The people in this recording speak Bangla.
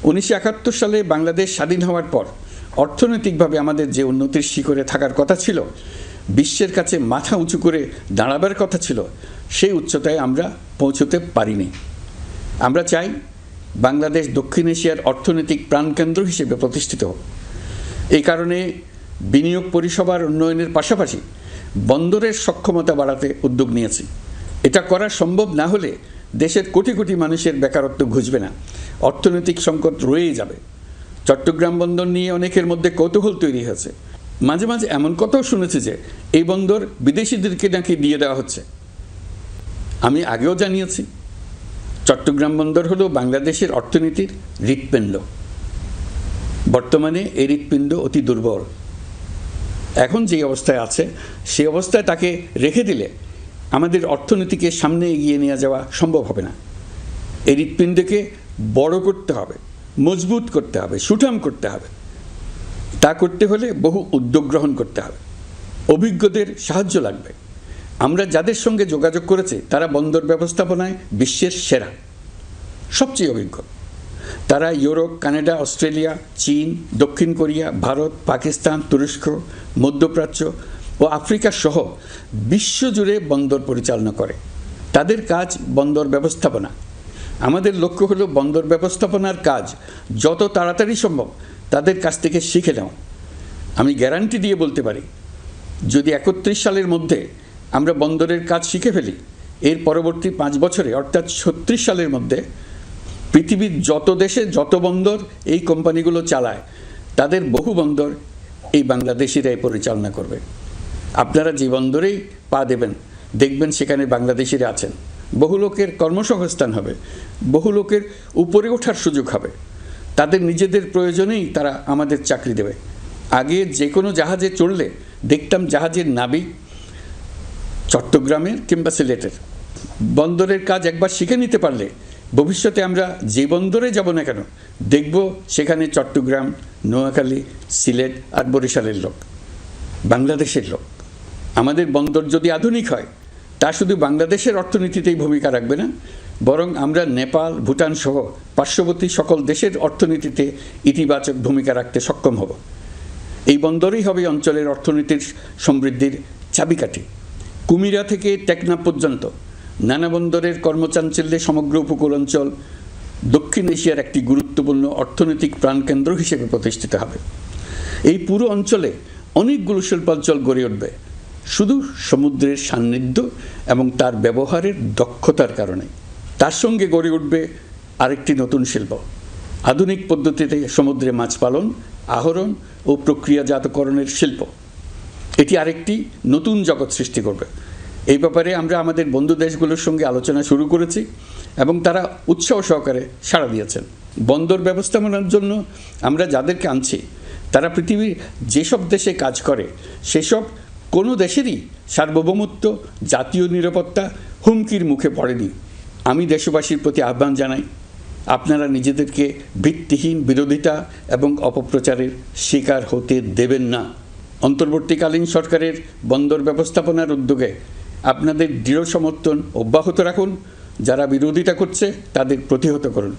1971 সালে বাংলাদেশ স্বাধীন হওয়ার পর অর্থনৈতিকভাবে আমাদের যে উন্নতির শিখরে থাকার কথা ছিল, বিশ্বের কাছে মাথা উঁচু করে দাঁড়াবার কথা ছিল, সেই উচ্চতায় আমরা পৌঁছতে পারিনি। আমরা চাই বাংলাদেশ দক্ষিণ এশিয়ার অর্থনৈতিক প্রাণকেন্দ্র হিসেবে প্রতিষ্ঠিত হোক। এই কারণে বিনিয়োগ পরিষেবার উন্নয়নের পাশাপাশি বন্দরের সক্ষমতা বাড়াতে উদ্যোগ নিয়েছি। এটা করা সম্ভব না হলে দেশের কোটি কোটি মানুষের বেকারত্ব ঘুচবে না, অর্থনৈতিক সংকট রয়েই যাবে। চট্টগ্রাম বন্দর নিয়ে অনেকের মধ্যে কৌতূহল তৈরি হয়েছে। মাঝে মাঝে এমন কথাও শুনেছি যে এই বন্দর বিদেশিদেরকে নাকি দিয়ে দেওয়া হচ্ছে। আমি আগেও জানিয়েছি, চট্টগ্রাম বন্দর হলো বাংলাদেশের অর্থনীতির হৃৎপিণ্ড। বর্তমানে এই হৃৎপিণ্ড অতি দুর্বল। এখন যে অবস্থায় আছে সেই অবস্থায় তাকে রেখে দিলে আমাদের অর্থনীতিকে সামনে এগিয়ে নিয়ে যাওয়া সম্ভব হবে না। এই হৃৎপিণ্ডকে বড় করতে হবে, মজবুত করতে হবে, সুঠাম করতে হবে। তা করতে হলে বহু উদ্যোগ গ্রহণ করতে হবে, অভিজ্ঞদের সাহায্য লাগবে। আমরা যাদের সঙ্গে যোগাযোগ করেছি তারা বন্দর ব্যবস্থাপনায় বিশ্বের সেরা, সবচেয়ে অভিজ্ঞ। তারা ইউরোপ, কানাডা, অস্ট্রেলিয়া, চীন, দক্ষিণ কোরিয়া, ভারত, পাকিস্তান, তুরস্ক, মধ্যপ্রাচ্য ও আফ্রিকা সহ বিশ্বজুড়ে বন্দর পরিচালনা করে। তাদের কাজ বন্দর ব্যবস্থাপনা। আমাদের লক্ষ্য হলো বন্দর ব্যবস্থাপনার কাজ যত তাড়াতাড়ি সম্ভব তাদের কাছ থেকে শিখে নেওয়া। আমি গ্যারান্টি দিয়ে বলতে পারি, যদি 31 সালের মধ্যে আমরা বন্দরের কাজ শিখে ফেলি, এর পরবর্তী 5 বছরে অর্থাৎ 36 সালের মধ্যে পৃথিবীর যত দেশে যত বন্দর এই কোম্পানিগুলো চালায় তাদের বহু বন্দর এই বাংলাদেশিরাই পরিচালনা করবে। আপনারা যে বন্দরেই পা দেবেন দেখবেন সেখানে বাংলাদেশিরা আছেন। বহু লোকের কর্মসংস্থান হবে, বহু লোকের উপরে ওঠার সুযোগ হবে। তাদের নিজেদের প্রয়োজনেই তারা আমাদের চাকরি দেবে। আগে যে কোনো জাহাজে চড়লে দেখতাম জাহাজের নাবিক চট্টগ্রামের কিংবা সিলেটের। বন্দরের কাজ একবার শিখে নিতে পারলে ভবিষ্যতে আমরা যে বন্দরে যাব না কেন দেখব সেখানে চট্টগ্রাম, নোয়াখালী, সিলেট আর বরিশালের লোক, বাংলাদেশের লোক। আমাদের বন্দর যদি আধুনিক হয় তা শুধু বাংলাদেশের অর্থনীতিতেই ভূমিকা রাখবে না, বরং আমরা নেপাল, ভুটান সহ পার্শ্ববর্তী সকল দেশের অর্থনীতিতে ইতিবাচক ভূমিকা রাখতে সক্ষম হব। এই বন্দরই হবে অঞ্চলের অর্থনীতির সমৃদ্ধির চাবিকাঠি। কুমিরা থেকে টেকনাফ পর্যন্ত নানা বন্দরের কর্মচাঞ্চল্যে সমগ্র উপকূল অঞ্চল দক্ষিণ এশিয়ার একটি গুরুত্বপূর্ণ অর্থনৈতিক প্রাণকেন্দ্র হিসেবে প্রতিষ্ঠিত হবে। এই পুরো অঞ্চলে অনেকগুলো শিল্পাঞ্চল গড়ে উঠবে শুধু সমুদ্রের সান্নিধ্য এবং তার ব্যবহারের দক্ষতার কারণে। তার সঙ্গে গড়ে উঠবে আরেকটি নতুন শিল্প, আধুনিক পদ্ধতিতে সমুদ্রে মাছ পালন, আহরণ ও প্রক্রিয়াজাতকরণের শিল্প। এটি আরেকটি নতুন জগৎ সৃষ্টি করবে। এই ব্যাপারে আমরা আমাদের বন্ধু দেশগুলোর সঙ্গে আলোচনা শুরু করেছি এবং তারা উৎসাহ সহকারে সাড়া দিয়েছেন। বন্দর ব্যবস্থাপনার জন্য আমরা যাদেরকে আনছি তারা পৃথিবীর যেসব দেশে কাজ করে সেসব কোনো দেশেরই সার্বভৌমত্ব, জাতীয় নিরাপত্তা হুমকির মুখে পড়েনি। আমি দেশবাসীর প্রতি আহ্বান জানাই, আপনারা নিজেদেরকে ভিত্তিহীন বিরোধিতা এবং অপপ্রচারের শিকার হতে দেবেন না। অন্তর্বর্তীকালীন সরকারের বন্দর ব্যবস্থাপনার উদ্যোগে আপনাদের দৃঢ় সমর্থন অব্যাহত রাখুন। যারা বিরোধিতা করছে তাদের প্রতিহত করুন।